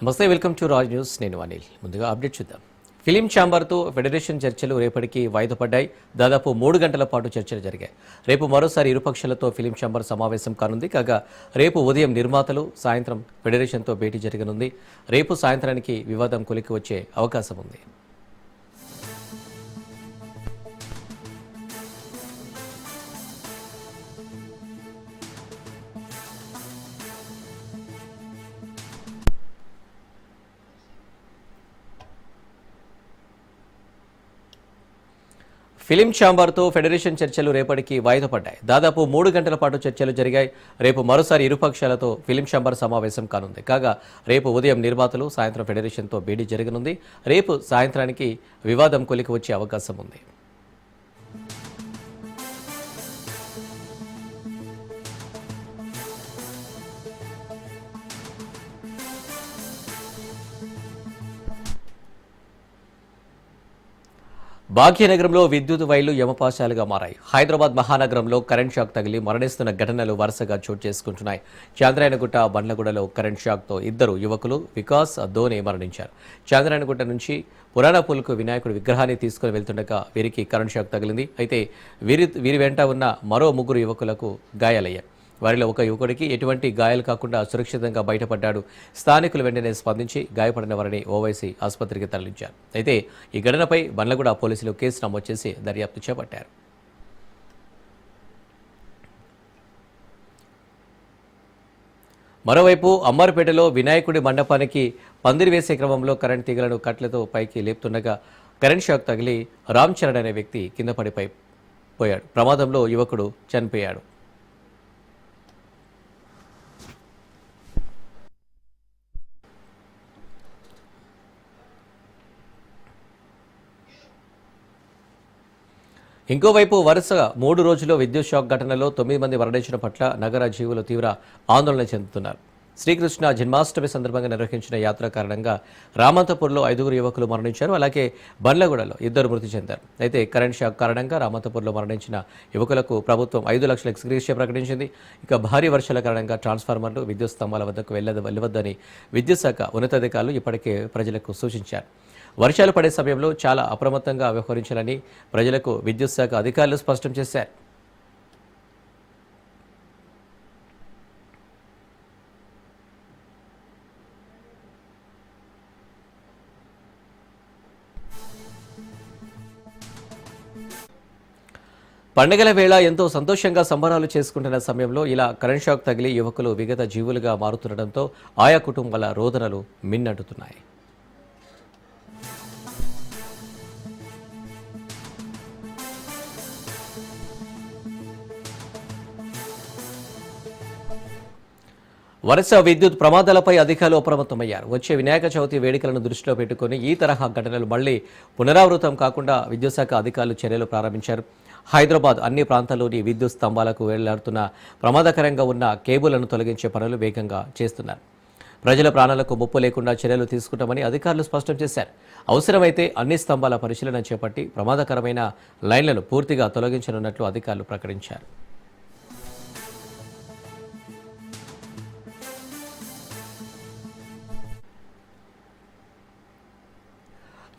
నమస్తే, welcome to Raj news. నేను అనిల్. ముందుగా అప్డేట్ చూద్దాం. ఫిలిం ఛాంబర్తో ఫెడరేషన్ చర్చలు రేపటికి వాయిదా పడ్డాయి. దాదాపు 3 గంటల పాటు చర్చలు జరిగాయి. రేపు మరోసారి ఇరుపక్షాలతో ఫిలిం ఛాంబర్ సమావేశం కానుంది. కాగా రేపు ఉదయం నిర్మాతలు, సాయంత్రం ఫెడరేషన్తో భేటీ జరగనుంది. రేపు సాయంత్రానికి వివాదం కొలికి వచ్చే అవకాశం ఉంది. ఫిలిం ఛాంబర్తో ఫెడరేషన్ చర్చలు రేపటికి వాయిదా పడ్డాయి. దాదాపు 3 గంటల పాటు చర్చలు జరిగాయి. రేపు మరోసారి ఇరుపక్షాలతో ఫిలిం ఛాంబర్ సమావేశం కానుంది. కాగా రేపు ఉదయం నిర్మాతలు, సాయంత్రం ఫెడరేషన్తో భేటీ జరగనుంది. రేపు సాయంత్రానికి వివాదం కొలికి వచ్చే అవకాశం ఉంది. భాగ్యనగరంలో విద్యుత్ వైర్లు యమపాశాలుగా మారాయి. హైదరాబాద్ మహానగరంలో కరెంట్ షాక్ తగిలి మరణిస్తున్న ఘటనలు వరుసగా చోటు చేసుకుంటున్నాయి. చాంద్రాయనగుట్ట, బండ్లగూడలో కరెంట్ షాక్తో 2 యువకులు వికాస్, ధోని మరణించారు. చాంద్రాయనగుట్ట నుంచి పురాణపూల్కు వినాయకుడి విగ్రహాన్ని తీసుకుని వెళ్తుండగా వీరికి కరెంట్ షాక్ తగిలింది. అయితే వీరి వెంట ఉన్న మరో 3 యువకులకు గాయాలయ్యాయి. వారిలో ఒక యువకుడికి ఎటువంటి గాయాలు కాకుండా సురక్షితంగా బయటపడ్డాడు. స్థానికులు వెంటనే స్పందించి గాయపడిన వారిని ఓవైసీ ఆసుపత్రికి తరలించారు. అయితే ఈ ఘటనపై బండ్లగూడ పోలీసులు కేసు నమోదు చేసి దర్యాప్తు చేపట్టారు. మరోవైపు అమ్మారుపేటలో వినాయకుడి మండపానికి పందిరి వేసే క్రమంలో కరెంట్ తీగలను కట్లతో పైకి లేపుతుండగా కరెంట్ షాక్ తగిలి రామ్ చరణ్ అనే వ్యక్తి కింద పడిపోయాడు. ప్రమాదంలో యువకుడు చనిపోయాడు. ఇంకోవైపు వరుసగా 3 రోజుల్లో విద్యుత్ షాక్ ఘటనలో 9 మంది మరణించిన పట్ల నగర జీవులు తీవ్ర ఆందోళన చెందుతున్నారు. శ్రీకృష్ణ జన్మాష్టమి సందర్భంగా నిర్వహించిన యాత్ర కారణంగా రామంతపూర్లో 5 యువకులు మరణించారు. అలాగే బండ్లగూడలో 2 మృతి చెందారు. అయితే కరెంట్ షాక్ కారణంగా రామంతపూర్లో మరణించిన యువకులకు ప్రభుత్వం 5 లక్షల ఎక్స్గ్రేషియా ప్రకటించింది. ఇక భారీ వర్షాల కారణంగా ట్రాన్స్ఫార్మర్లు, విద్యుత్ స్తంభాల వద్దకు వెళ్ళవద్దని విద్యుత్ శాఖ ఉన్నతాధికారులు ఇప్పటికే ప్రజలకు సూచించారు. వర్షాలు పడే సమయంలో చాలా అప్రమత్తంగా వ్యవహరించాలని ప్రజలకు విద్యుత్ శాఖ అధికారులు స్పష్టం చేశారు. పండుగల వేళ ఎంతో సంతోషంగా సంబరాలు చేసుకుంటున్న సమయంలో ఇలా కరెంట్ షాక్ తగిలి యువకులు విగత జీవులుగా మారుతుండటంతో ఆయా కుటుంబాల రోదనలు మిన్నట్టుతున్నాయి. వరుస విద్యుత్ ప్రమాదాలపై అధికారులు అప్రమత్తమయ్యారు. వచ్చే వినాయక చవితి వేడుకలను దృష్టిలో పెట్టుకుని ఈ తరహా ఘటనలు మళ్లీ పునరావృతం కాకుండా విద్యుత్ శాఖ అధికారులు చర్యలు ప్రారంభించారు. హైదరాబాద్ అన్ని ప్రాంతాల్లోని విద్యుత్ స్తంభాలకు వేలాడుతున్న ప్రమాదకరంగా ఉన్న కేబులను తొలగించే పనులు వేగంగా చేస్తున్నారు. ప్రజల ప్రాణాలకు ముప్పు లేకుండా చర్యలు తీసుకుంటామని అధికారులు స్పష్టం చేశారు. అవసరమైతే అన్ని స్తంభాల పరిశీలన చేపట్టి ప్రమాదకరమైన లైన్లను పూర్తిగా తొలగించనున్నట్లు అధికారులు ప్రకటించారు.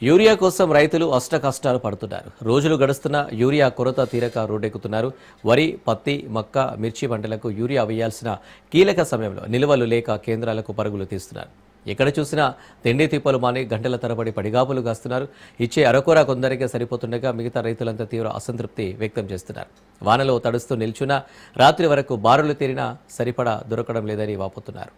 యూరియా కోసం రైతులు అష్టకష్టాలు పడుతున్నారు. రోజులు గడుస్తున్నా యూరియా కొరత తీరక రోడ్డెక్కుతున్నారు. వరి, పత్తి, మక్క, మిర్చి పంటలకు యూరియా వేయాల్సిన కీలక సమయంలో నిల్వలు లేక కేంద్రాలకు పరుగులు తీస్తున్నారు. ఎక్కడ చూసినా తిండి తిప్పలు మాని గంటల తరబడి పడిగాపులు కాస్తున్నారు. ఇచ్చే అరకొర కొందరికే సరిపోతుండగా మిగతా రైతులంతా తీవ్ర అసంతృప్తి వ్యక్తం చేస్తున్నారు. వానలో తడుస్తూ నిల్చున్నా రాత్రి వరకు బారులు తీరినా సరిపడా దొరకడం లేదని వాపోతున్నారు.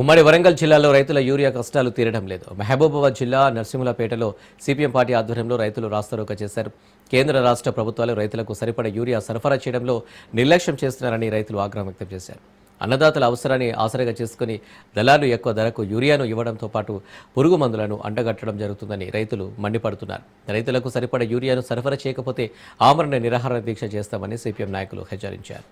ఉమ్మడి వరంగల్ జిల్లాలో రైతుల యూరియా కష్టాలు తీరడం లేదు. మహబూబాబాద్ జిల్లా నర్సింహులపేటలో సిపిఎం పార్టీ ఆధ్వర్యంలో రైతులు రాస్తారోకో చేశారు. కేంద్ర రాష్ట్ర ప్రభుత్వాలు రైతులకు సరిపడ యూరియా సరఫరా చేయడంలో నిర్లక్ష్యం చేస్తున్నారని రైతులు ఆగ్రహం వ్యక్తం చేశారు. అన్నదాతల అవసరాన్ని ఆసరాగా చేసుకుని దళాలు ఎక్కువ ధరకు యూరియాను ఇవ్వడంతో పాటు పురుగు మందులను అంటగట్టడం జరుగుతుందని రైతులు మండిపడుతున్నారు. రైతులకు సరిపడ యూరియాను సరఫరా చేయకపోతే ఆమరణ నిరాహార దీక్ష చేస్తామని సిపిఎం నాయకులు హెచ్చరించారు.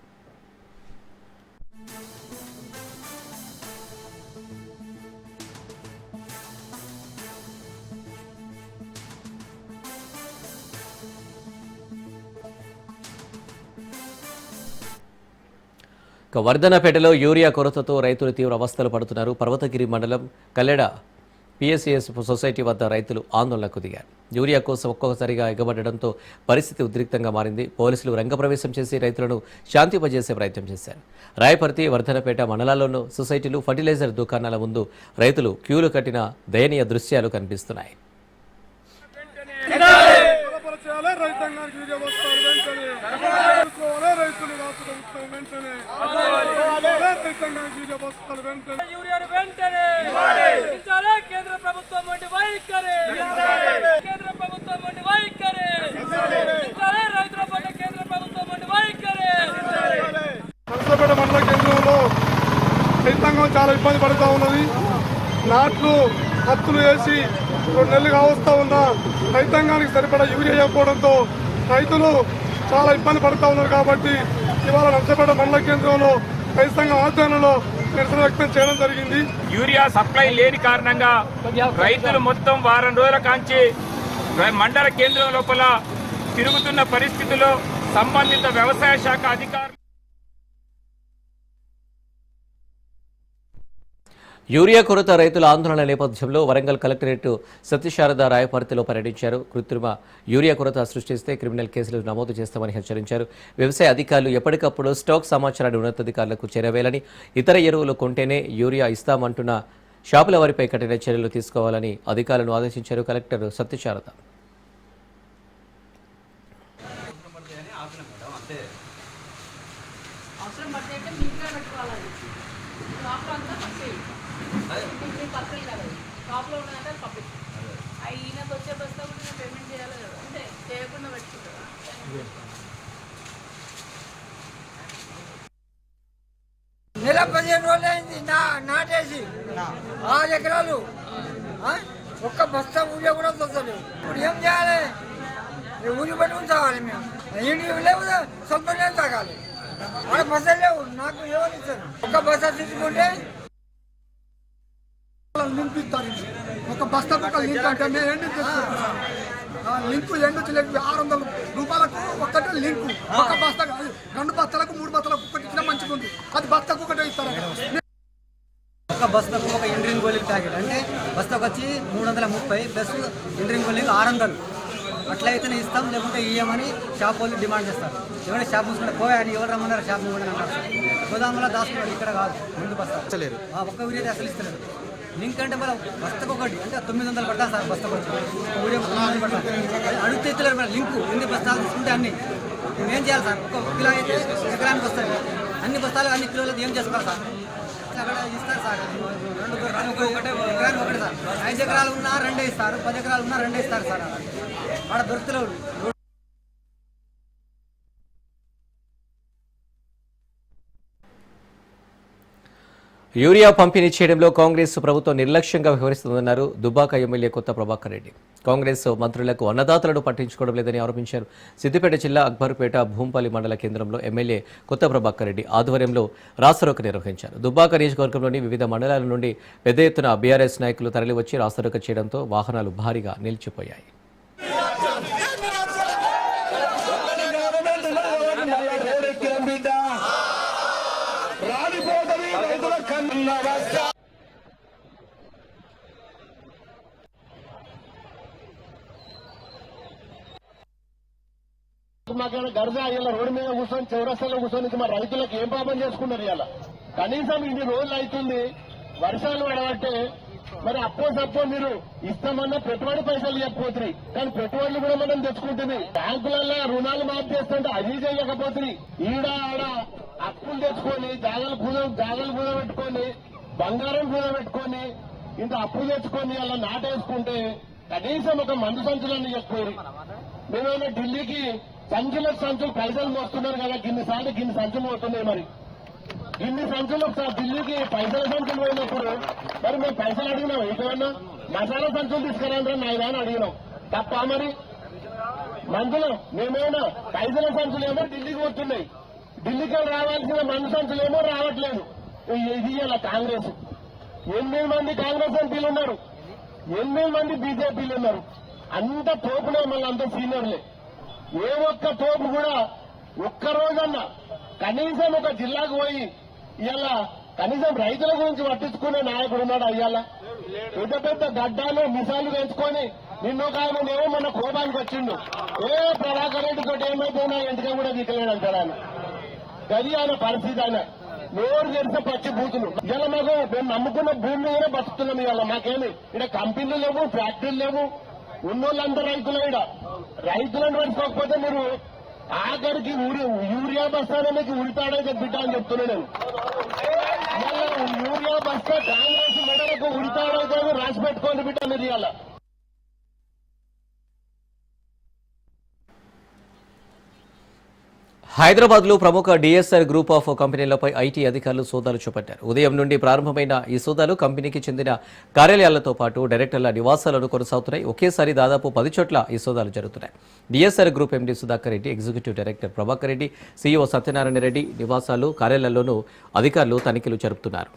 ఇక వర్ధనపేటలో యూరియా కొరతతో రైతులు తీవ్ర అవస్థలు పడుతున్నారు. పర్వతగిరి మండలం కల్లెడ పిఎస్సిఎస్ సొసైటీ వద్ద రైతులు ఆందోళనకు దిగారు. యూరియా కోసం ఒక్కొక్కసారిగా ఎగబడడంతో పరిస్థితి ఉద్రిక్తంగా మారింది. పోలీసులు రంగప్రవేశం చేసి రైతులను శాంతింపజేసే ప్రయత్నం చేశారు. రాయపర్తి, వర్ధనపేట మండలాల్లోనూ సొసైటీలు, ఫర్టిలైజర్ దుకాణాల ముందు రైతులు క్యూలు కట్టిన దయనీయ దృశ్యాలు కనిపిస్తున్నాయి. నర్సపేట మండల కేంద్రంలో రైతాంగం చాలా ఇబ్బంది పడుతూ ఉన్నది. నాట్లు కత్తులు వేసి 2 నెలలుగా వస్తూ ఉన్న రైతాంగానికి సరిపడా యూరియా ఇవ్వకపోవడంతో రైతులు చాలా ఇబ్బంది పడుతూ ఉన్నారు. కాబట్టి ఇవాళ నర్సపేట మండల కేంద్రంలో రైతాంగం ఆధ్వర్యంలో నిరసన వ్యక్తం చేయడం జరిగింది. యూరియా సప్లై లేని కారణంగా రైతులు మొత్తం వారం రోజుల కాంచి మండల కేంద్రం లోపల తిరుగుతున్న పరిస్థితిలో సంబంధిత వ్యవసాయ శాఖ అధికారులు యూరియా కొరత రైతుల ఆందోళన నేపథ్యంలో వరంగల్ కలెక్టరేట్ సత్యశారద రాయపర్తిలో పర్యటించారు. కృత్రిమ యూరియా కొరత సృష్టిస్తే క్రిమినల్ కేసులు నమోదు చేస్తామని హెచ్చరించారు. వ్యవసాయ అధికారులు ఎప్పటికప్పుడు స్టాక్ సమాచారాన్ని ఉన్నతాధికారులకు చేరవేయాలని, ఇతర ఎరువులు కొంటేనే యూరియా ఇస్తామంటున్న షాపుల వారిపై కఠిన చర్యలు తీసుకోవాలని అధికారులను ఆదేశించారు కలెక్టర్ సత్యశారద. షాప్లో ఉన్నదంటే పబ్లిక్ ఈయనకు వచ్చే బస్తా కూడా నేను పేమెంట్ చేయాలి కదా, అంటే చేయకుండా పెట్టుకుంటారా? నెల 15 రోజులు అయింది నాటేసి 6 ఎకరాలు ఒక్క బస్తా ఊళ్ళో కూడా దొరకలేదు. ఇప్పుడు ఏం చేయాలి? ఊరి పెట్టుకుని తాగాలి. మేము ఇంటికి లేవు, సొంతం లేదు తాగాలి. వాళ్ళ బస్తా లేవు, నాకు ఎవరు ఇస్తారు? ఒక్క బస్తా తీసుకుంటే నింపిస్తారు. ఒక బస్తాకు ఒక లింక్ అంటే మేము ఎండు లింకు ఎండు 600 రూపాయలకు ఒక్కటే లింకు. ఒక బస్తా 2 బస్తాలకు 3 బస్తాలకు ఒకటి ఇచ్చినా మంచిగా ఉంది. అది బస్తాకు ఒకటే ఇస్తారు. ఒక బస్తాకు ఒక ఇండ్రింగ్ గోళీకి ప్యాకెట్ అంటే బస్తాకు వచ్చి 330 ప్లస్ ఇండ్రింగ్ గోళీకి 600. అట్లయితేనే ఇస్తాం, లేకుంటే ఇయ్యమని షాప్ వాళ్ళు డిమాండ్ చేస్తారు. ఎవరైనా షాప్ చూసుకుంటే పోయాని ఎవరు రమ్మన్నారు షాప్ ఇవ్వండి అంటారు. గోదాములో దాచుకుంటారు, ఇక్కడ కాదు. ముందు బస్తా వచ్చలేరు, ఒక్క ఊరియా అసలు ఇస్తలేరు. లింక్ అంటే మన బస్తకు ఒకటి అంటే 900 పడతారు సార్. బస్తా ఊరియా 900 పడతారు. అడిగితే ఇస్తలేరు. మన లింకు ఎన్ని బస్తాలు తీసుకుంటే అన్ని ఏం చేయాలి సార్? ఒక కిలో అయితే ఎకరానికి వస్తుంది. అన్ని బస్తాలు అన్ని కిలోలు ఏం చేసుకోవాలి సార్? అక్కడ ఇస్తారు సార్. 2 ఎకరానికి ఒకటి సార్. 5 ఎకరాలు ఉన్నా 2 ఇస్తారు, 10 ఎకరాలు ఉన్నా 2 ఇస్తారు సార్. ఆడ దొరుకుతలేవు. యూరియా పంపిణీ చేయడంలో కాంగ్రెస్ ప్రభుత్వం నిర్లక్ష్యంగా వ్యవహరిస్తుందన్నారు దుబ్బాక ఎమ్మెల్యే కొత్త ప్రభాకర్ రెడ్డి. కాంగ్రెస్ మంత్రులకు అన్నదాతలను పట్టించుకోవడం లేదని ఆరోపించారు. సిద్దిపేట జిల్లా అక్బర్పేట భూంపల్లి మండల కేంద్రంలో ఎమ్మెల్యే కొత్త ప్రభాకర్ రెడ్డి ఆధ్వర్యంలో రాస్తారోకో నిర్వహించారు. దుబ్బాక నియోజకవర్గంలోని వివిధ మండలాల నుండి పెద్ద ఎత్తున బీఆర్ఎస్ నాయకులు తరలివచ్చి రాస్తారోకో చేయడంతో వాహనాలు భారీగా నిలిచిపోయాయి. మాకైనా గర్జా ఇలా రోడ్డు మీద కూర్చొని చౌరస్తాలో కూర్చొని మా రైతులకు ఏం పాపం చేసుకున్నారు ఇలా? కనీసం ఇన్ని రోజులు అవుతుంది వర్షాలు పడబట్టే మరి అప్పో మీరు ఇస్తామన్నా పెట్టుబడి పైసలు చెప్పబోతుంది. కానీ పెట్టుబడులు కూడా మనం తెచ్చుకుంటుంది. బ్యాంకులలో రుణాలు మాఫ్ చేస్తుంటే అది చేయకపోతుంది. ఈడ ఆడ అప్పులు తెచ్చుకొని జాగలు పెట్టుకొని బంగారం పెట్టుకొని ఇంత అప్పులు తెచ్చుకొని అలా నాటేసుకుంటే కనీసం ఒక మందు సంచులన్నీ చెప్పారు. మేమేమో ఢిల్లీకి సంచులు పైసలు మోస్తున్నారు కదా, గిన్ని సంచులు పోతున్నాయి. మరి ఇన్ని సంచులు ఢిల్లీకి పైసల సంచులు పోయినప్పుడు మరి మేము పైసలు అడిగినాం. ఇంకేమన్నా మసాలా సంచులు తీసుకురంటే నాయన అడిగినాం తప్ప. మరి మందులు మేమేమన్నా పైసల సంచులేమో ఢిల్లీకి పోతున్నాయి. ఢిల్లీకి రావాల్సిన మందు సంచులేమో రావట్లేదు. ఇది ఇలా కాంగ్రెస్ 8 మంది కాంగ్రెస్ ఎంపీలు ఉన్నారు, 8 మంది బీజేపీలు ఉన్నారు. అంత తోపులే, మళ్ళీ అంత సీనియర్లే. ఏ ఒక్క తోపు కూడా ఒక్క రోజన్నా కనీసం ఒక జిల్లాకు పోయి ఇవాళ కనీసం రైతుల గురించి పట్టించుకునే నాయకుడు ఉన్నాడు అయ్యాల. పెద్ద పెద్ద గడ్డాలు మిసాలు వేసుకొని నిన్నొక ఆయనేమో మన కోపానికి వచ్చిండు. ప్రభాకర్ రెడ్డి తోటి ఏమైపోయినా ఇంటికి కూడా దిక్కలేడు అంటాడు ఆయన. గది ఆయన పరిస్థితి. ఆయన నోరు తెరిస్తే పచ్చి బూతులు. ఇలా మాకు మేము నమ్ముకున్న భూమి మీదనే బతుకుతున్నాం. ఇవాళ మాకేమి ఇక్కడ కంపెనీలు లేవు, ఫ్యాక్టరీలు లేవు. ఉన్నోళ్ళంతా రైతులే. ఇక్కడ రైతులను పట్టుకోకపోతే మీరు ఆఖరికి యూరియా బస్తానే మీకు ఉరితాడైతే బిడ్డ అని చెప్తున్నాను నేను. యూరియా బస్తా కాంగ్రెస్ మెడలకు ఉరితాడైతే రాసి పెట్టుకోండి బిడ్డ మీరు. ఇవాళ హైదరాబాద్ లో ప్రముఖ డిఎస్ఆర్ గ్రూప్ ఆఫ్ కంపెనీలపై ఐటీ అధికారులు సోదాలు చేపట్టారు. ఉదయం నుండి ప్రారంభమైన ఈ సోదాలు కంపెనీకి చెందిన కార్యాలయాలతో పాటు డైరెక్టర్ల నివాసాలను కొనసాగుతున్నాయి. ఒకేసారి దాదాపు 10 చోట్ల ఈ సోదాలు జరుగుతున్నాయి. DSR group MD Sudhakar Reddy, executive director Prabhakar Reddy, CEO Satyanarayana Reddy నివాసాలు, కార్యాలయాల్లోనూ అధికారులు తనిఖీలు జరుపుతున్నారు.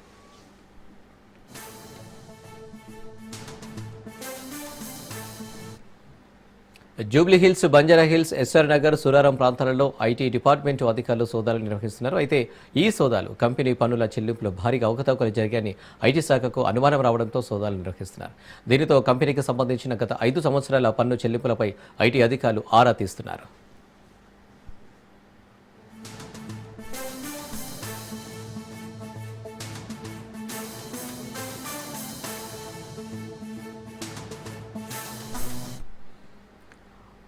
జూబ్లీహిల్స్, బంజారాహిల్స్, ఎస్ఆర్ నగర్, సురారం ప్రాంతాలలో ఐటీ డిపార్ట్మెంట్ అధికారులు సోదాలు నిర్వహిస్తున్నారు. అయితే ఈ సోదాలు కంపెనీ పన్నుల చెల్లింపులో భారీగా అవకతవకలు జరిగాయని ఐటీ శాఖకు అనుమానం రావడంతో సోదాలు నిర్వహిస్తున్నారు. దీనితో కంపెనీకి సంబంధించిన గత 5 సంవత్సరాల పన్ను చెల్లింపులపై ఐటీ అధికారులు ఆరా తీస్తున్నారు.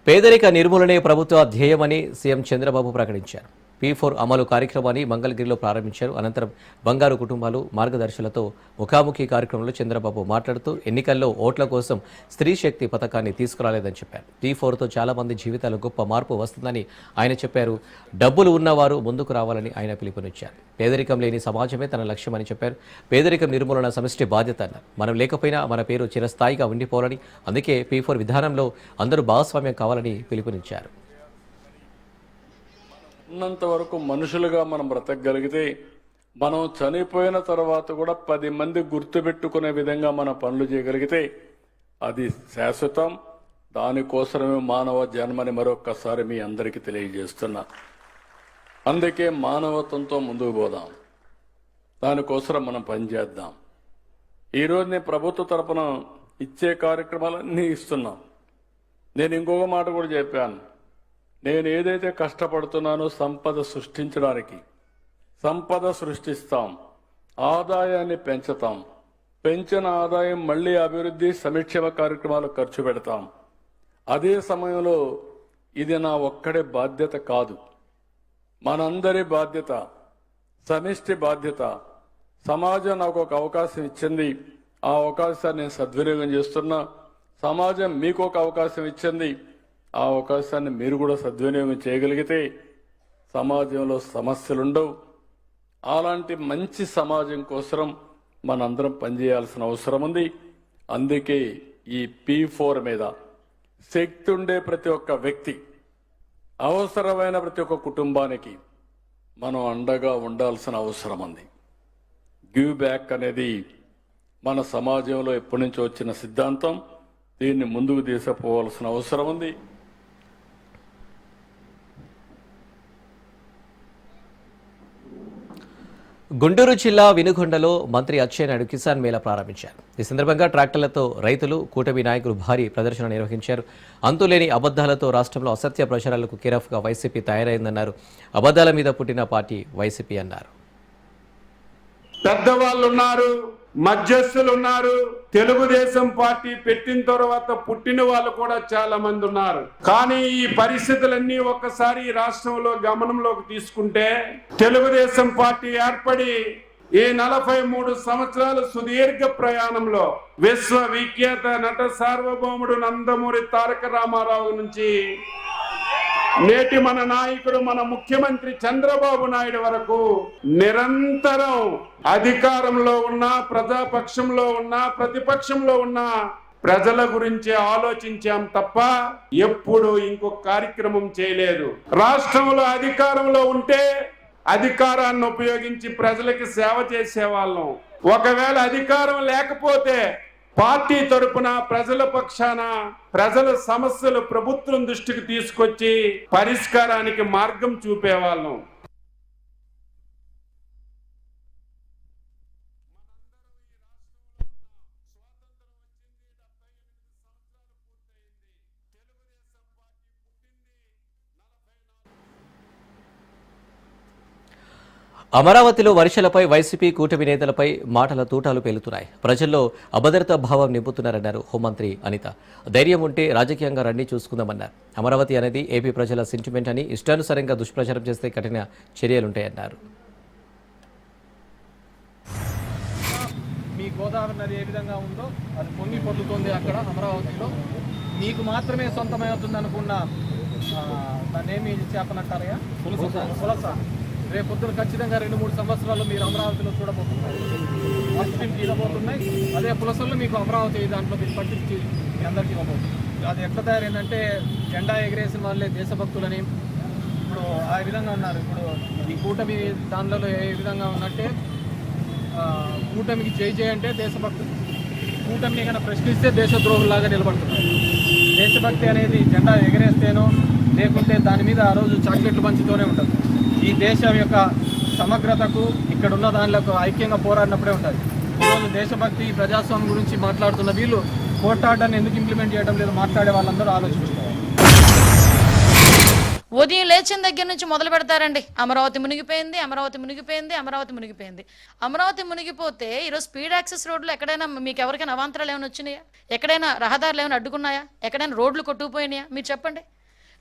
పేదరిక నిర్మూలనే ప్రభుత్వ ధ్యేయమని సీఎం చంద్రబాబు ప్రకటించారు. P4 అమలు కార్యక్రమాన్ని మంగళగిరిలో ప్రారంభించారు. అనంతరం బంగారు కుటుంబాలు మార్గదర్శులతో ముఖాముఖి కార్యక్రమంలో చంద్రబాబు మాట్లాడుతూ ఎన్నికల్లో ఓట్ల కోసం స్త్రీ శక్తి పథకాన్ని తీసుకురాలేదని చెప్పారు. P4తో చాలా మంది జీవితాలు గొప్ప మార్పు వస్తుందని ఆయన చెప్పారు. డబ్బులు ఉన్నవారు ముందుకు రావాలని ఆయన పిలుపునిచ్చారు. పేదరికం లేని సమాజమే తన లక్ష్యమని చెప్పారు. పేదరికం నిర్మూలన సమిష్టి బాధ్యత అన్నారు. మనం లేకపోయినా మన పేరు చిరస్థాయిగా ఉండిపోవాలని, అందుకే P4 విధానంలో అందరూ భాగస్వామ్యం కావాలని పిలుపునిచ్చారు. ఉన్నంత వరకు మనుషులుగా మనం బ్రతకగలిగితే మనం చనిపోయిన తర్వాత కూడా 10 మంది గుర్తుపెట్టుకునే విధంగా మన పనులు చేయగలిగితే అది శాశ్వతం. దానికోసమే మానవ జన్మని మరొక్కసారి మీ అందరికీ తెలియజేస్తున్నా. అందుకే మానవత్వంతో ముందుకు పోదాం. దానికోసం మనం పనిచేద్దాం. ఈరోజు నేను ప్రభుత్వ తరపున ఇచ్చే కార్యక్రమాలన్నీ ఇస్తున్నాం. నేను ఇంకొక మాట కూడా చెప్పాను. నేను ఏదైతే కష్టపడుతున్నానో సంపద సృష్టించడానికి, సంపద సృష్టిస్తాం, ఆదాయాన్ని పెంచుతాం, పెంచిన ఆదాయం మళ్లీ అభివృద్ధి సంక్షేమ కార్యక్రమాలు ఖర్చు పెడతాం. అదే సమయంలో ఇది నా ఒక్కడే బాధ్యత కాదు, మనందరి బాధ్యత, సమిష్టి బాధ్యత. సమాజం నాకు ఒక అవకాశం ఇచ్చింది, ఆ అవకాశాన్ని నేను సద్వినియోగం చేస్తున్నా. సమాజం మీకు ఒక అవకాశం ఇచ్చింది, ఆ అవకాశాన్ని మీరు కూడా సద్వినియోగం చేయగలిగితే సమాజంలో సమస్యలుండవు. అలాంటి మంచి సమాజం కోసం మనందరం పనిచేయాల్సిన అవసరం ఉంది. అందుకే ఈ P4 మీద శక్తి ఉండే ప్రతి ఒక్క వ్యక్తి, అవసరమైన ప్రతి ఒక్క కుటుంబానికి మనం అండగా ఉండాల్సిన అవసరం ఉంది. గివ్ బ్యాక్ అనేది మన సమాజంలో ఎప్పటి నుంచో వచ్చిన సిద్ధాంతం. దీన్ని ముందుకు తీసుకుపోవాల్సిన అవసరం ఉంది. గుంటూరు జిల్లా వినుగొండలో మంత్రి అచ్చెన్నాయుడు కిసాన్ మేళా ప్రారంభించారు. ఈ సందర్భంగా ట్రాక్టర్లతో రైతులు, కూటమి నాయకులు భారీ ప్రదర్శన నిర్వహించారు. అంతులేని అబద్దాలతో రాష్ట్రంలో అసత్య ప్రచారాలకు కేరాఫ్గా వైసీపీ తయారైందన్నారు. అబద్దాల మీద పుట్టిన పార్టీ వైసీపీ అన్నారు. పెద్దవాళ్ళు ఉన్నారు, మధ్యస్థులు ఉన్నారు. తెలుగుదేశం పార్టీ పెట్టిన తర్వాత పుట్టిన వాళ్ళు కూడా చాలా మంది ఉన్నారు. కానీ ఈ పరిస్థితులన్నీ ఒక్కసారి రాష్ట్రంలో గమనంలోకి తీసుకుంటే తెలుగుదేశం పార్టీ ఏర్పడి ఈ 43 సంవత్సరాల సుదీర్ఘ ప్రయాణంలో విశ్వవిఖ్యాత నట సార్వభౌముడు నందమూరి తారక రామారావు నుంచి నేటి మన నాయకుడు, మన ముఖ్యమంత్రి చంద్రబాబు నాయుడు వరకు నిరంతరం అధికారంలో ఉన్నా, ప్రజాపక్షంలో ఉన్నా, ప్రతిపక్షంలో ఉన్నా ప్రజల గురించి ఆలోచించాం తప్ప ఎప్పుడు ఇంకొక కార్యక్రమం చేయలేదు. రాష్ట్రంలో అధికారంలో ఉంటే అధికారాన్ని ఉపయోగించి ప్రజలకి సేవ చేసేవాళ్ళం. ఒకవేళ అధికారం లేకపోతే పార్టీ తరపున ప్రజల పక్షాన ప్రజల సమస్యలు ప్రభుత్వం దృష్టికి తీసుకొచ్చి పరిష్కారానికి మార్గం చూపేవాళ్ళం. అమరావతిలో వర్షాలపై వైసీపీ కూటమి నేతలపై మాటల తూటాలు పేలుతున్నాయి. ప్రజల్లో అభద్రతా భావం నింపుతున్నారన్నారు హోంమంత్రి అనిత. ధైర్యం ఉంటే రాజకీయంగా రండి చూసుకుందామన్నారు. అమరావతి అనేది ఏపీ ప్రజల సెంటిమెంట్ అని ఇష్టానుసారంగా దుష్ప్రచారం చేస్తే కఠిన చర్యలుంటాయన్నారు. మీ గోదావరి నది ఏ విధంగా ఉందో అది పొంగి పొర్లుతోంది అక్కడ అమరావతిలో. మీకు మాత్రమే సొంతమవుతుంది అనుకున్న దాన్నేమి చేపనంటారయ్యా పులస. రేపు పొద్దున ఖచ్చితంగా 2-3 సంవత్సరాలు మీరు అమరావతిలో చూడబోతున్నారు. వాటిని తీరబోతున్నాయి. అదే పులసల్లో మీకు అమరావతి దాంట్లో మీరు పట్టించి మీ అందరికీ ఇవ్వబోతుంది. అది ఎట్లా తయారైందంటే జెండా ఎగిరేసిన వాళ్ళే దేశభక్తులని ఇప్పుడు ఆ విధంగా ఉన్నారు. ఇప్పుడు ఈ కూటమి దానిలో ఏ విధంగా ఉన్నట్టే కూటమికి జై అంటే దేశభక్తులు, కూటమిని కన్నా ప్రశ్నిస్తే దేశద్రోహుల్లాగా నిలబడుతున్నారు. దేశభక్తి అనేది జెండా ఎగరేస్తేనో లేకుంటే దాని మీద ఆ రోజు చాక్లెట్లు పంచుతూనే ఉంటుంది. ఈ దేశం యొక్క సమగ్రతకు ఇక్కడ ఉన్న దానిలో ఐక్యంగా పోరాడినప్పుడే ఉంటుంది. ఈరోజు దేశభక్తి ప్రజాస్వామ్యం గురించి మాట్లాడుతున్న వీళ్ళు కోర్టార్డర్ని ఎందుకు ఇంప్లిమెంట్ చేయడం లేదు మాట్లాడే వాళ్ళందరూ ఆలోచిస్తారు. ఉదయం లేచిన దగ్గర నుంచి మొదలు పెడతారండి. అమరావతి మునిగిపోయింది, అమరావతి మునిగిపోయింది, అమరావతి మునిగిపోయింది. అమరావతి మునిగిపోతే ఈరోజు స్పీడ్ యాక్సెస్ రోడ్లు ఎక్కడైనా మీకు ఎవరికైనా అవాంతరాలు ఏమైనా వచ్చినాయా? ఎక్కడైనా రహదారులు ఏమైనా అడ్డుకున్నాయా? ఎక్కడైనా రోడ్లు కొట్టుకుపోయినాయా? మీరు చెప్పండి.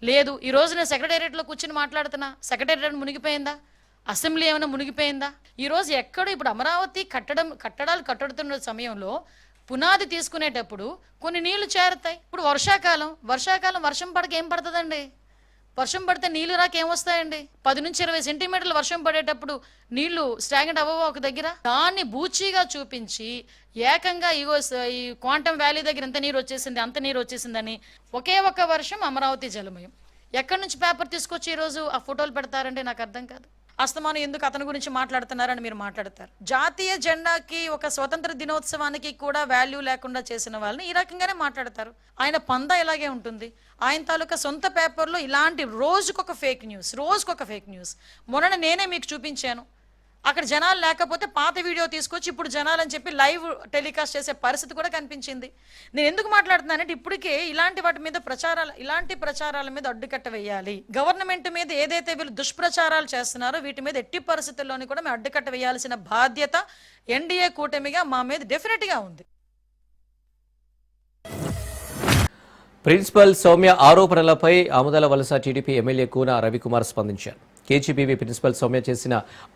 లేదు. ఈ రోజు నేను సెక్రటేరియట్లో కూర్చుని మాట్లాడుతున్నా, సెక్రటేరియట్ మునిగిపోయిందా? అసెంబ్లీ ఏమైనా మునిగిపోయిందా? ఈరోజు ఎక్కడ ఇప్పుడు అమరావతి కట్టడాలు కట్టుతున్న సమయంలో పునాది తీసుకునేటప్పుడు కొన్ని నీళ్లు చేరుతాయి. ఇప్పుడు వర్షాకాలం వర్షం పడక ఏం పడుతుందండి? వర్షం పడితే నీళ్లు రాక ఏమొస్తాయండి? 10 నుంచి 20 సెంటీమీటర్లు వర్షం పడేటప్పుడు నీళ్లు స్టాగ్నెంట్ అవ్వవు ఒక దగ్గర. దాన్ని బూచిగా చూపించి ఏకంగా ఈ క్వాంటమ్ వ్యాలీ దగ్గర ఎంత నీరు వచ్చేసింది అంత నీరు వచ్చేసిందని ఒకే ఒక్క వర్షం అమరావతి జలమయం. ఎక్కడి నుంచి పేపర్ తీసుకొచ్చి ఈరోజు ఆ ఫోటోలు పెడతారంటే నాకు అర్థం కాదు. అస్తమానం ఎందుకు అతని గురించి మాట్లాడుతున్నారని మీరు మాట్లాడతారు. జాతీయ జెండాకి ఒక స్వతంత్ర దినోత్సవానికి కూడా వాల్యూ లేకుండా చేసిన వాళ్ళని ఈ రకంగానే మాట్లాడతారు. ఆయన పంద ఇలాగే ఉంటుంది. ఆయన తాలూకా సొంత పేపర్లో ఇలాంటి రోజుకొక ఫేక్ న్యూస్. మొన్న నేనే మీకు చూపించాను. అక్కడ జనాలు లేకపోతే పాత వీడియో తీసుకొచ్చి ఇప్పుడు జనాలని చెప్పి లైవ్ టెలికాస్ట్ చేసే పరిస్థితి కూడా కనిపించింది. నేను ఎందుకు మాట్లాడుతున్నానంటే ఇప్పటికే ఇలాంటి వాటి మీద ఇలాంటి ప్రచారాల మీద అడ్డుకట్ట వేయాలి. గవర్నమెంట్ మీద ఏదైతే వీళ్ళు దుష్ప్రచారాలు చేస్తున్నారో వీటి మీద ఎట్టి పరిస్థితుల్లోని కూడా మేము అడ్డుకట్ట వేయాల్సిన బాధ్యత ఎన్డీఏ కూటమిగా మా మీద డెఫినెట్గా ఉంది. ప్రిన్సిపల్ సౌమ్య ఆరోపణలపై ఆముదాల వలస టీడీపీ ఎమ్మెల్యే కూన రవికుమార్ స్పందించారు. కేజీబీవీ ప్రిన్సిపల్ సౌమ్య చేసిన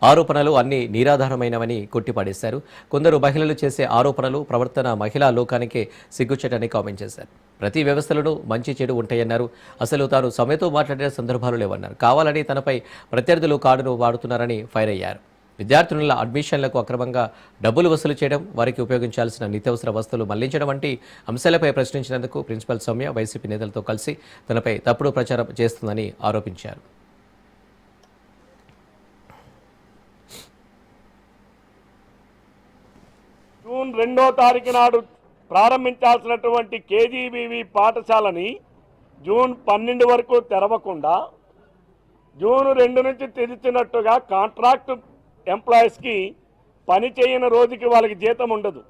ఆరోపణలు అన్ని నిరాధారమైనవని కొట్టిపాడేశారు. కొందరు మహిళలు చేసే ఆరోపణలు ప్రవర్తన మహిళా లోకానికే సిగ్గుచేటని కామెంట్ చేశారు. ప్రతి వ్యవస్థలను మంచి చెడు ఉంటాయన్నారు. అసలు తాను సౌమ్యతో మాట్లాడిన సందర్భాలు లేవన్నారు. కావాలని తనపై ప్రత్యర్థులు కార్డును వాడుతున్నారని ఫైర్ అయ్యారు. విద్యార్థినుల అడ్మిషన్లకు అక్రమంగా డబ్బులు వసూలు చేయడం, వారికి ఉపయోగించాల్సిన నిత్యావసర వస్తువులు మళ్లించడం వంటి అంశాలపై ప్రశ్నించినందుకు ప్రిన్సిపల్ సౌమ్య వైసీపీ నేతలతో కలిసి తనపై తప్పుడు ప్రచారం చేస్తుందని ఆరోపించారు. జూన్ 2వ తారీఖు నాడు ప్రారంభించాల్సినటువంటి కేజీబీవీ పాఠశాలని జూన్ 12 వరకు తెరవకుండా జూన్ 2 నుంచి తెరిచినట్టుగా కాంట్రాక్ట్ ఎంప్లాయీస్కి పని చేయని రోజుకి వాళ్ళకి జీతం ఉండదు.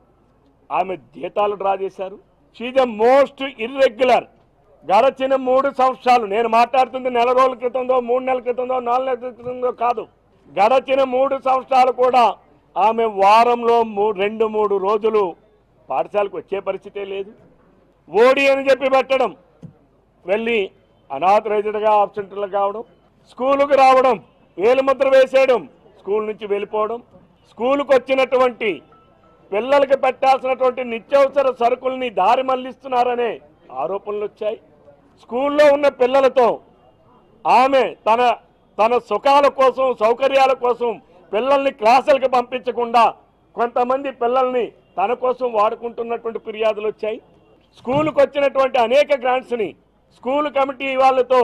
ఆమె జీతాలు డ్రా చేశారు. She the most irregular. గడచిన 3 సంవత్సరాలు, నేను మాట్లాడుతుంది నెల రోజుల క్రితందో 3 నెలల క్రితందో 4 నెలల క్రితందో కాదు, గడచిన 3 సంవత్సరాలు కూడా ఆమె వారంలో 2-3 రోజులు పాఠశాలకు వచ్చే పరిస్థితే లేదు. ఓడి అని చెప్పి పెట్టడం, వెళ్ళి అనాథరైజ్డ్గా ఆబ్సెంట్లు కావడం, స్కూలుకు రావడం, వేలుముద్ర వేసేయడం, స్కూల్ నుంచి వెళ్ళిపోవడం, స్కూలుకు వచ్చినటువంటి పిల్లలకి పెట్టాల్సినటువంటి నిత్యావసర సరుకుల్ని దారి మళ్లిస్తున్నారనే ఆరోపణలు వచ్చాయి. స్కూల్లో ఉన్న పిల్లలతో ఆమె తన సుఖాల కోసం సౌకర్యాల కోసం పిల్లల్ని క్లాసులకు పంపించకుండా కొంతమంది పిల్లల్ని తన కోసం వాడుకుంటున్నటువంటి ఫిర్యాదులు వచ్చాయి. స్కూలుకు వచ్చినటువంటి అనేక గ్రాంట్స్ని స్కూల్ కమిటీ వాళ్ళతో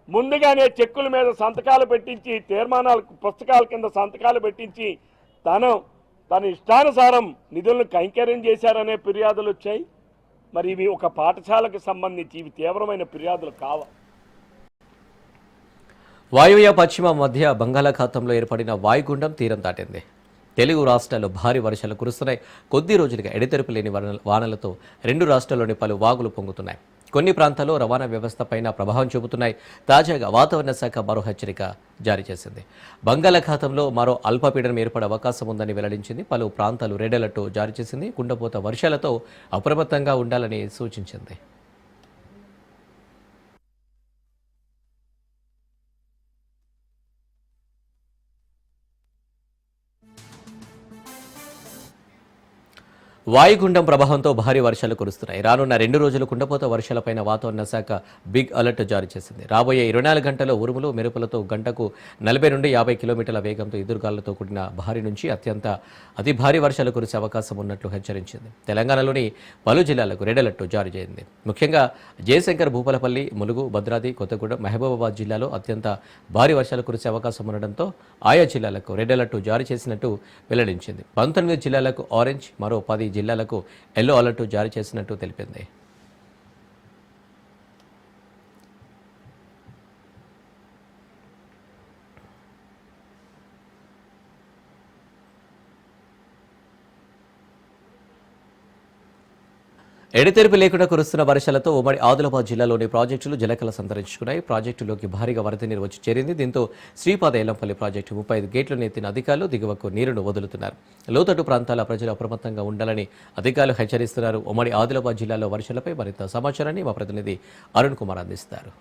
ముందుగానే చెక్కుల మీద సంతకాలు పెట్టించి, తీర్మానాలు పుస్తకాల కింద సంతకాలు పెట్టించి తన ఇష్టానుసారం నిధులను కైంకర్యం చేశారనే ఫిర్యాదులు వచ్చాయి. మరి ఇవి ఒక పాఠశాలకు సంబంధించి ఇవి తీవ్రమైన ఫిర్యాదులు కావా? వాయువ్య పశ్చిమ మధ్య బంగాళాఖాతంలో ఏర్పడిన వాయుగుండం తీరం దాటింది. తెలుగు రాష్ట్రాల్లో భారీ వర్షాలు కురుస్తున్నాయి. కొద్ది రోజులుగా ఎడతెరిపి లేని వానలతో 2 రాష్ట్రాల్లోని పలు వాగులు పొంగుతున్నాయి. కొన్ని ప్రాంతాల్లో రవాణా వ్యవస్థపైన ప్రభావం చూపుతున్నాయి. తాజాగా వాతావరణ శాఖ మరో హెచ్చరిక జారీ చేసింది. బంగాళాఖాతంలో మరో అల్పపీడనం ఏర్పడే అవకాశం ఉందని వెల్లడించింది. పలు ప్రాంతాలు రెడ్ అలర్ట్ జారీ చేసింది. కుండపోత వర్షాలతో అప్రమత్తంగా ఉండాలని సూచించింది. వాయుగుండం ప్రభావంతో భారీ వర్షాలు కురుస్తున్నాయి. రానున్న 2 రోజులు కుండపోత వర్షాలపైన వాతావరణ శాఖ బిగ్ అలర్ట్ జారీ చేసింది. రాబోయే 24 గంటల్లో ఉరుములు మెరుపులతో గంటకు 40 నుండి 50 కిలోమీటర్ల వేగంతో ఎదురుగాలులతో కూడిన భారీ నుంచి అతి భారీ వర్షాలు కురిసే అవకాశం ఉన్నట్లు హెచ్చరించింది. తెలంగాణలోని పలు జిల్లాలకు రెడ్ అలర్ట్ జారీ చేసింది. ముఖ్యంగా జయశంకర్, భూపాలపల్లి, ములుగు, భద్రాద్రి కొత్తగూడెం, మహబూబాబాద్ జిల్లాలో అత్యంత భారీ వర్షాలు కురిసే అవకాశం ఉండడంతో ఆయా జిల్లాలకు రెడ్ అలర్ట్ జారీ చేసినట్టు వెల్లడించింది. 19 జిల్లాలకు ఆరెంజ్, మరో 10 జిల్లాలకు ఎల్లో అలర్ట్ జారీ చేసినట్టు తెలిపింది. ఎడతెరిపి లేకుండా కురుస్తున్న వర్షాలతో ఉమ్మడి ఆదిలాబాద్ జిల్లాలోని ప్రాజెక్టులు జలకళ సంతరించుకున్నాయి. ప్రాజెక్టులోకి భారీగా వరద నీరు వచ్చి చేరింది. దీంతో శ్రీపాద ఎల్లంపల్లి ప్రాజెక్టు 35 గేట్లను ఎత్తిన అధికారులు దిగువకు నీరును వదులుతున్నారు. లోతట్టు ప్రాంతాల ప్రజలు అప్రమత్తంగా ఉండాలని అధికారులు హెచ్చరిస్తున్నారు. ఉమ్మడి ఆదిలాబాద్ జిల్లాలో వర్షాలపై మరింత సమాచారాన్ని మా ప్రతినిధి అరుణ్ కుమార్ అందిస్తారు.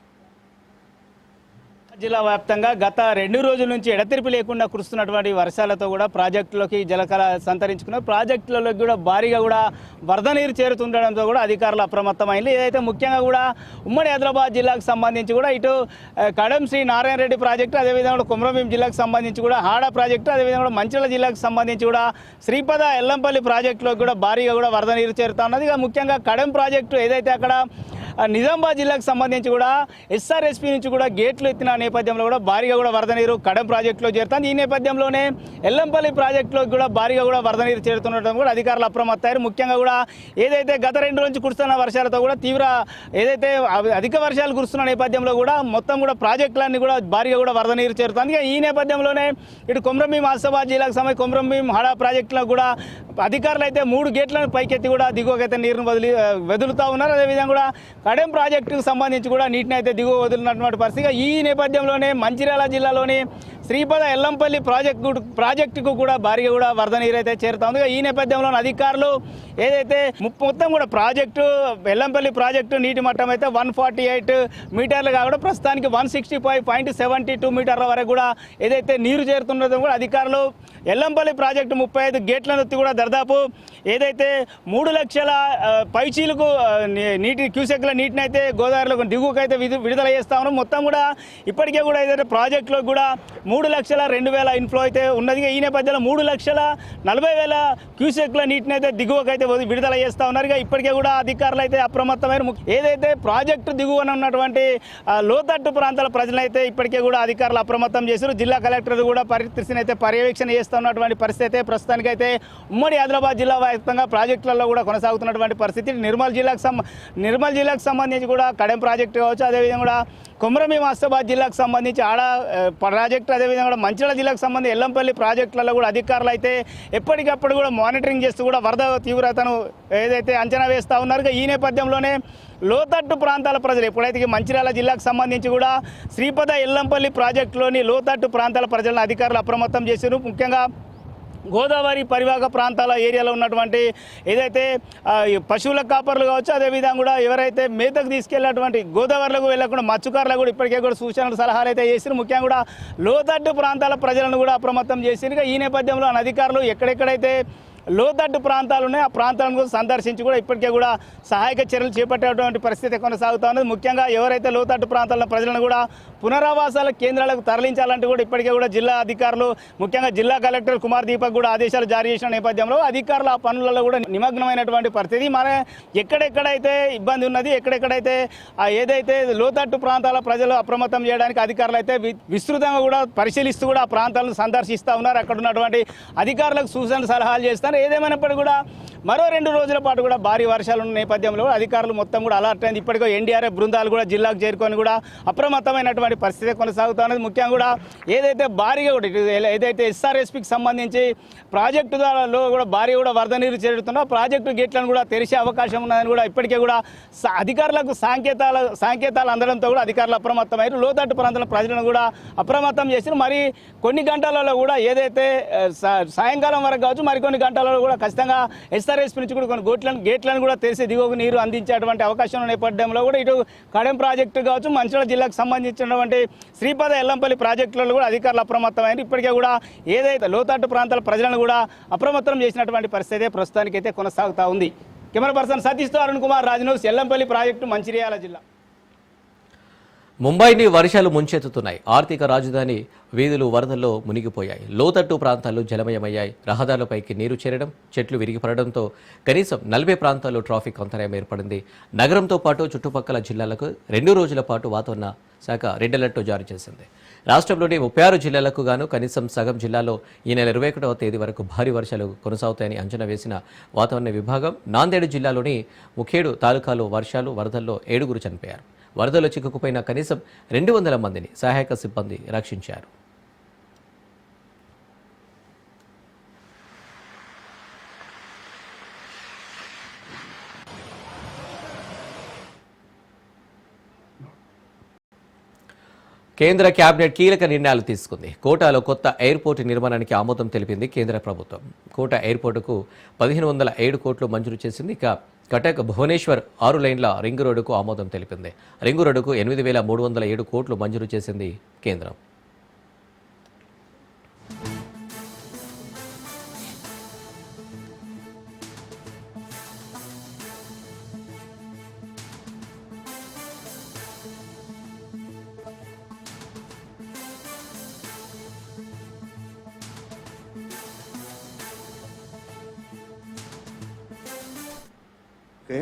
జిల్లా వ్యాప్తంగా గత 2 రోజుల నుంచి ఎడతెరిపి లేకుండా కురుస్తున్నటువంటి వర్షాలతో కూడా ప్రాజెక్టులోకి జలకళ సంతరించుకున్నారు. ప్రాజెక్టులలోకి కూడా భారీగా కూడా వరద నీరు చేరుతుండడంతో కూడా అధికారులు అప్రమత్తమైంది. ఏదైతే ముఖ్యంగా కూడా ఉమ్మడి ఆదిలాబాద్ జిల్లాకు సంబంధించి కూడా ఇటు కడం శ్రీ నారాయణ రెడ్డి ప్రాజెక్టు, అదేవిధంగా కొమరంభీం జిల్లాకు సంబంధించి కూడా హాడా ప్రాజెక్టు, అదేవిధంగా మంచిర్యాల జిల్లాకు సంబంధించి కూడా శ్రీపద ఎల్లంపల్లి ప్రాజెక్టులోకి కూడా భారీగా కూడా వరద నీరు చేరుతా ఉన్నది. ఇక ముఖ్యంగా కడం ప్రాజెక్టు ఏదైతే అక్కడ నిజామాబాద్ జిల్లాకు సంబంధించి కూడా ఎస్ఆర్ఎస్పీ నుంచి కూడా గేట్లు ఎత్తిన నేపథ్యంలో కూడా భారీగా కూడా వరద నీరు కడం ప్రాజెక్టులో చేరుతుంది. ఈ నేపథ్యంలోనే ఎల్లంపల్లి ప్రాజెక్టులో కూడా భారీగా కూడా వరద నీరు చేరుతుండటం కూడా అధికారులు అప్రమత్తయ్యారు. ముఖ్యంగా కూడా ఏదైతే గత 2 రోజుల నుంచి కురుస్తున్న వర్షాలతో కూడా ఏదైతే అధిక వర్షాలు కురుస్తున్న నేపథ్యంలో కూడా మొత్తం కూడా ప్రాజెక్టులన్నీ కూడా భారీగా కూడా వరద నీరు చేరుతుంది. ఈ నేపథ్యంలోనే ఇటు కొమరంభీం ఆసిఫాబాద్ జిల్లాకు సంబంధించి కొమరంభీం హడా ప్రాజెక్టులో కూడా అధికారులు అయితే 3 గేట్లను పైకెత్తి కూడా దిగువకైతే నీరును వదులుతూ ఉన్నారు. అదేవిధంగా కూడా కడెం ప్రాజెక్టుకు సంబంధించి కూడా నీటిని అయితే దిగువ వదిలినటువంటి పరిస్థితి. ఈ నేపథ్యంలోనే మంచిర్యాల జిల్లాలోని శ్రీపద ఎల్లంపల్లి ప్రాజెక్టుకు కూడా భారీగా కూడా వరద నీరు అయితే చేరుతా ఉంది. ఈ నేపథ్యంలో అధికారులు ఏదైతే మొత్తం కూడా ప్రాజెక్టు ఎల్లంపల్లి ప్రాజెక్టు నీటి మట్టం అయితే 148 మీటర్లు కాకుండా ప్రస్తుతానికి 165.72 మీటర్ల వరకు కూడా ఏదైతే నీరు చేరుతున్నదో కూడా అధికారులు ఎల్లంపల్లి ప్రాజెక్టు 35 గేట్లను ఎత్తి కూడా దాదాపు ఏదైతే 3 లక్షల పైచీలకు నీటి క్యూసెక్ల నీటిని అయితే గోదావరిలో దిగువకైతే విడుదల చేస్తా ఉన్నాం. మొత్తం కూడా ఇప్పటికే కూడా ఏదైతే ప్రాజెక్టులో కూడా 3,02,000 ఇన్ఫ్లో అయితే ఉన్నది. ఈ నేపథ్యంలో 3,40,000 క్యూసెక్ల నీటిని అయితే దిగువకైతే విడుదల చేస్తా ఉన్నారు. ఇప్పటికే కూడా అధికారులు అయితే అప్రమత్తమైన ఏదైతే ప్రాజెక్టు దిగువన ఉన్నటువంటి లోతట్టు ప్రాంతాల ప్రజలైతే ఇప్పటికే కూడా అధికారులు అప్రమత్తం చేశారు. జిల్లా కలెక్టర్ కూడా పరిస్థితిని అయితే పర్యవేక్షణ చేస్తూ ఉన్నటువంటి పరిస్థితి అయితే ప్రస్తుతానికి అయితే ఉమ్మడి ఆదిలాబాద్ జిల్లా వ్యాప్తంగా ప్రాజెక్టులలో కూడా కొనసాగుతున్నటువంటి పరిస్థితి. నిర్మల్ జిల్లాకు సంబంధించి కూడా కడెం ప్రాజెక్టు కావచ్చు, అదేవిధంగా కూడా కొమరంభీం ఆసిఫాబాద్ జిల్లాకు సంబంధించి ఆడ ప్రాజెక్టు, అదేవిధంగా కూడా మంచిర్యాల జిల్లాకు సంబంధించి ఎల్లంపల్లి ప్రాజెక్టులలో కూడా అధికారులు అయితే ఎప్పటికప్పుడు కూడా మానిటరింగ్ చేస్తూ కూడా వరద తీవ్రతను ఏదైతే అంచనా వేస్తూ ఉన్నారు. ఈ నేపథ్యంలోనే లోతట్టు ప్రాంతాల ప్రజలు ఎప్పుడైతే మంచిర్యాల జిల్లాకు సంబంధించి కూడా శ్రీపద ఎల్లంపల్లి ప్రాజెక్టులోని లోతట్టు ప్రాంతాల ప్రజలను అధికారులు అప్రమత్తం చేశారు. ముఖ్యంగా గోదావరి పరివాహక ప్రాంతాల ఏరియాలో ఉన్నటువంటి ఏదైతే పశువుల కాపర్లు కావచ్చు, అదేవిధంగా కూడా ఎవరైతే మేతకు తీసుకెళ్ళినటువంటి గోదావరిలోకి వెళ్ళకుండా మత్స్యకారులకు కూడా ఇప్పటికే కూడా సూచనలు సలహాలు అయితే చేశారు. ముఖ్యంగా కూడా లోతట్టు ప్రాంతాల ప్రజలను కూడా అప్రమత్తం చేశారు. ఈ నేపథ్యంలో అధికారులు ఎక్కడెక్కడైతే లోతట్టు ప్రాంతాలు ఉన్నాయి ఆ ప్రాంతాలను సందర్శించి కూడా ఇప్పటికే కూడా సహాయక చర్యలు చేపట్టేటువంటి పరిస్థితి కొనసాగుతూ ఉన్నది. ముఖ్యంగా ఎవరైతే లోతట్టు ప్రాంతాల ప్రజలను కూడా పునరావాసాల కేంద్రాలకు తరలించాలంటే కూడా ఇప్పటికే కూడా జిల్లా అధికారులు ముఖ్యంగా జిల్లా కలెక్టర్ కుమార్ దీపక్ కూడా ఆదేశాలు జారీ చేసిన నేపథ్యంలో అధికారులు ఆ పనులలో కూడా నిమగ్నమైనటువంటి పరిస్థితి. మన ఎక్కడెక్కడైతే ఇబ్బంది ఉన్నది, ఎక్కడెక్కడైతే ఏదైతే లోతట్టు ప్రాంతాల ప్రజలు అప్రమత్తం చేయడానికి అధికారులు అయితే విస్తృతంగా కూడా పరిశీలిస్తూ కూడా ఆ ప్రాంతాలను సందర్శిస్తూ ఉన్నారు. అక్కడ ఉన్నటువంటి అధికారులకు సూచనలు సలహాలు చేస్తారు. ఏదేమైనప్పటికీ కూడా మరో 2 రోజుల పాటు కూడా భారీ వర్షాలు ఉన్న నేపథ్యంలో అధికారులు మొత్తం కూడా అలర్ట్ అయింది. ఇప్పటికో ఎన్డీఆర్ఎఫ్ బృందాలు కూడా జిల్లాకు చేరుకొని కూడా అప్రమత్తమైనటువంటి పరిస్థితి కొనసాగుతున్నది. ముఖ్యంగా కూడా ఏదైతే భారీగా కూడా ఏదైతే ఎస్ఆర్ఎస్పికి సంబంధించి ప్రాజెక్టు ద్వారా కూడా భారీ కూడా వరద నీరు చేరుతుందో ప్రాజెక్టు గేట్లను కూడా తెరిచే అవకాశం ఉన్నదని కూడా ఇప్పటికే కూడా అధికారులకు సంకేతాలు అందడంతో కూడా అధికారులు అప్రమత్తమయ్యారు. లోతట్టు ప్రాంతాల ప్రజలను కూడా అప్రమత్తం చేసి మరి కొన్ని గంటలలో కూడా ఏదైతే సాయంకాలం వరకు కావచ్చు మరికొన్ని గంటలలో కూడా ఖచ్చితంగా ఎస్ఆర్ఎస్పీ నుంచి కూడా కొన్ని గేట్లను కూడా తెరిచి దిగువకు నీరు అందించేటువంటి అవకాశం ఉన్న నేపథ్యంలో కూడా ఇటు కడెం ప్రాజెక్టు కావచ్చు మంచిర్యాల జిల్లాకు సంబంధించినటువంటి శ్రీపద ఎల్లంపల్లి ప్రాజెక్టులలో కూడా అధికారులు అప్రమత్తమైంది. ఇప్పటికే కూడా ఏదైతే లోతట్టు ప్రాంతాల ప్రజలను కూడా అప్రమత్తం చేసినటువంటి పరిస్థితి ప్రస్తుతానికైతే కొనసాగుతూ ఉంది. కెమెరా పర్సన్ సతీష్తో అరుణ్ కుమార్, రాజ్న్యూస్, ఎల్లంపల్లి ప్రాజెక్టు, మంచిర్యాల జిల్లా. ముంబైని వర్షాలు ముంచెత్తుతున్నాయి. ఆర్థిక రాజధాని వీధులు వరదల్లో మునిగిపోయాయి. లోతట్టు ప్రాంతాలు జలమయమయ్యాయి. రహదారులపైకి నీరు చేరడం, చెట్లు విరిగిపడడంతో కనీసం 40 ప్రాంతాల్లో ట్రాఫిక్ అంతరాయం ఏర్పడింది. నగరంతో పాటు చుట్టుపక్కల జిల్లాలకు 2 రోజుల పాటు వాతావరణ శాఖ రెడ్ అలర్ట్ జారీ చేసింది. రాష్ట్రంలోని 36 జిల్లాలకు గాను కనీసం సగం జిల్లాలో ఈ నెల 21వ తేదీ వరకు భారీ వర్షాలు కొనసాగుతాయని అంచనా వేసిన వాతావరణ విభాగం నాందేడ్ జిల్లాలోని 37 తాలూకాలో వరదల్లో 7 చనిపోయారు. వరదలో చిక్కుకుపోయిన కనీసం 200 మందిని సహాయక సిబ్బంది రక్షించారు. కేంద్ర కేబినెట్ కీలక నిర్ణయాలు తీసుకుంది. కోటాలో కొత్త ఎయిర్పోర్టు నిర్మాణానికి ఆమోదం తెలిపింది కేంద్ర ప్రభుత్వం. కోట ఎయిర్పోర్టుకు 1507 కోట్లు మంజూరు చేసింది. ఇక కటక్ భువనేశ్వర్ 6 లైన్ల రింగ్ రోడ్డుకు ఆమోదం తెలిపింది. రింగ్ రోడ్డుకు 8307 కోట్లు మంజూరు చేసింది కేంద్రం.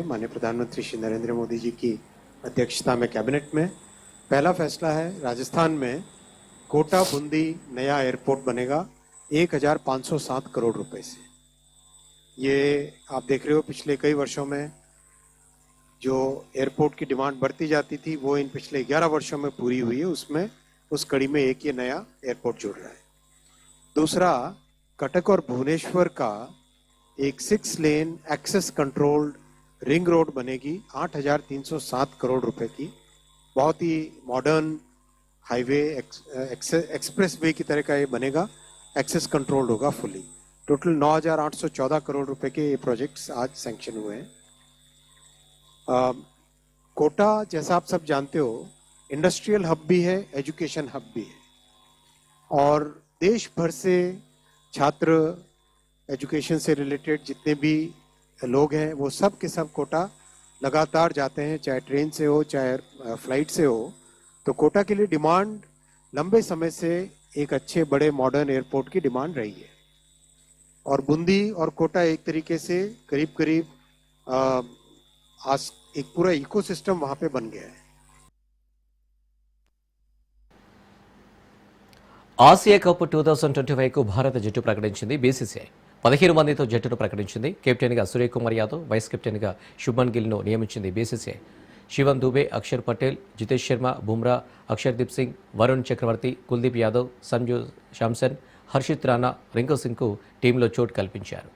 माननीय प्रधानमंत्री श्री नरेंद्र मोदी जी की अध्यक्षता में कैबिनेट में पहला फैसला है, राजस्थान में कोटा बूंदी नया एयरपोर्ट बनेगा 1507 करोड़ रुपए से। ये आप देख रहे हो पिछले कई वर्षों में जो एयरपोर्ट की डिमांड बढ़ती जाती थी वो इन पिछले 11 वर्षों में पूरी हुई है। उसमें उस कड़ी में एक ये नया एयरपोर्ट जुड़ रहा है। दूसरा, कटक और भुवनेश्वर का एक 6 lane access controlled ring road बनेगी 8307 करोड़ रुपए की। बहुत ही मॉडर्न हाईवे एक्सप्रेस वे की तरह का ये बनेगा, एक्सेस कंट्रोल्ड होगा फुली। टोटल 9814 करोड़ रुपए के ये प्रोजेक्ट्स आज सैंक्शन हुए हैं। कोटा जैसा आप सब जानते हो इंडस्ट्रियल हब भी है, एजुकेशन हब भी है और देश भर से छात्र एजुकेशन से रिलेटेड जितने भी लोग हैं वो सब के सब कोटा लगातार जाते हैं, चाहे ट्रेन से हो चाहे फ्लाइट से हो। तो कोटा के लिए डिमांड लंबे समय से एक अच्छे बड़े मॉडर्न एयरपोर्ट की डिमांड रही है और बूंदी और कोटा एक तरीके से करीब करीब एक पूरा इकोसिस्टम वहां पे बन गया है। ఆసియా కప్ 2025కు భారత జట్టు ప్రకటించింది బీసీసీఐ. 15 మందితో జట్టును ప్రకటించింది. కెప్టెన్గా సూర్యకుమార్ యాదవ్, వైస్ కెప్టెన్గా శుభ్మన్ గిల్ను నియమించింది బీసీసీఐ. శివం దూబే, అక్షర్ పటేల్, జితేష్ శర్మ, బుమ్రా, అక్షర్దీప్ సింగ్, వరుణ్ చక్రవర్తి, కుల్దీప్ యాదవ్, సంజు శాంసన్, హర్షిత్ రాణా, రింకు సింగ్కు టీంలో చోటు కల్పించారు.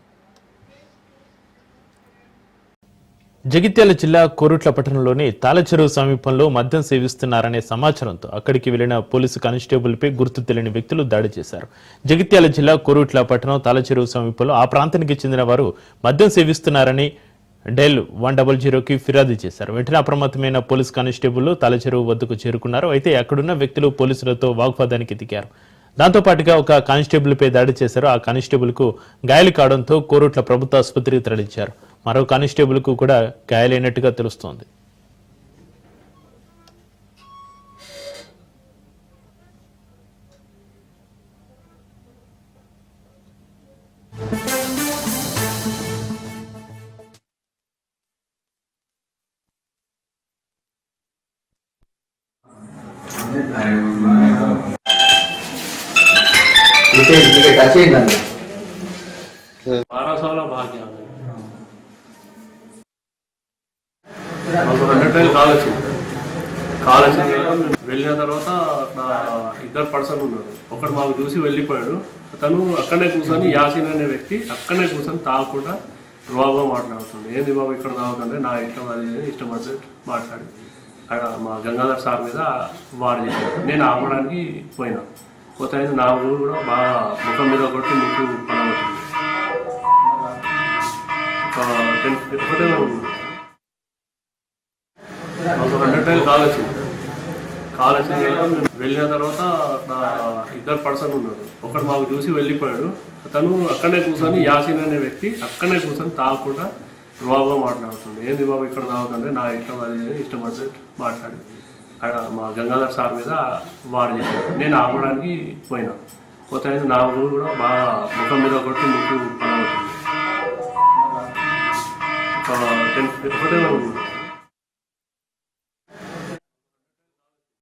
జగిత్యాల జిల్లా కోరుట్ల పట్టణంలోని తాళచెరువు సమీపంలో మద్యం సేవిస్తున్నారనే సమాచారంతో అక్కడికి వెళ్లిన పోలీసు కానిస్టేబుల్పై గుర్తు తెలియని వ్యక్తులు దాడి చేశారు. జగిత్యాల జిల్లా కోరుట్ల పట్టణం తాళచెరువు సమీపంలో ఆ ప్రాంతానికి చెందిన వారు మద్యం సేవిస్తున్నారని డెల్ 100కి ఫిర్యాదు చేశారు. వెంటనే అప్రమత్తమైన పోలీసు కానిస్టేబుల్ తాళచెరువు వద్దకు చేరుకున్నారు. అయితే అక్కడున్న వ్యక్తులు పోలీసులతో వాగ్వాదానికి దిగారు. దాంతో పాటుగా ఒక కానిస్టేబుల్పై దాడి చేశారు. ఆ కానిస్టేబుల్కు గాయాలు కావడంతో కోరుట్ల ప్రభుత్వ ఆసుపత్రికి తరలించారు. మరో కానిస్టేబుల్కు కూడా గాయాలైనట్టుగా తెలుస్తోంది. बारह 12 भाग गया। 100 టైం కాల్ వచ్చింది. వెళ్ళిన తర్వాత ఇద్దరు పర్సన్ ఉన్నారు. ఒకడు మాకు చూసి వెళ్ళిపోయాడు. తను అక్కడనే కూర్చొని యాసిన్ అనే వ్యక్తి అక్కడనే కూర్చొని తాగకుండా రోగా మాట్లాడుతుంది. ఏంది బాబు ఇక్కడ తాగుతుంటే నా ఇష్టం అది ఇష్టం వచ్చి మాట్లాడి అక్కడ మా గంగాధర్ సార్ మీద వాడు చేశాడు. నేను ఆపడానికి పోయినా. పోతే నా ఊరు కూడా బాగా ముఖం మీద కొట్టి ముక్కు పడవుతుంది. ఒకటే 100 టైం కాల్ వచ్చింది. వెళ్ళిన తర్వాత ఇద్దరు పర్సన్ ఉన్నారు. ఒకడు మాకు చూసి వెళ్ళిపోయాడు. తను అక్కడనే కూర్చొని యాసిన్ అనే వ్యక్తి అక్కడనే కూర్చొని తాగకుండా రోగా మాట్లాడుతుంది. ఏంది బాబు ఇక్కడ తాగుతుంటే నా ఇష్టం అది ఇష్టం వచ్చి మాట్లాడి అక్కడ మా గంగాధర్ సార్ మీద వాడు చేశాడు. నేను ఆపడానికి పోయినా. పోతే నా ఊరు కూడా బాగా ముఖం మీద కొట్టి ముక్కు పడవుతుంది. ఒకటే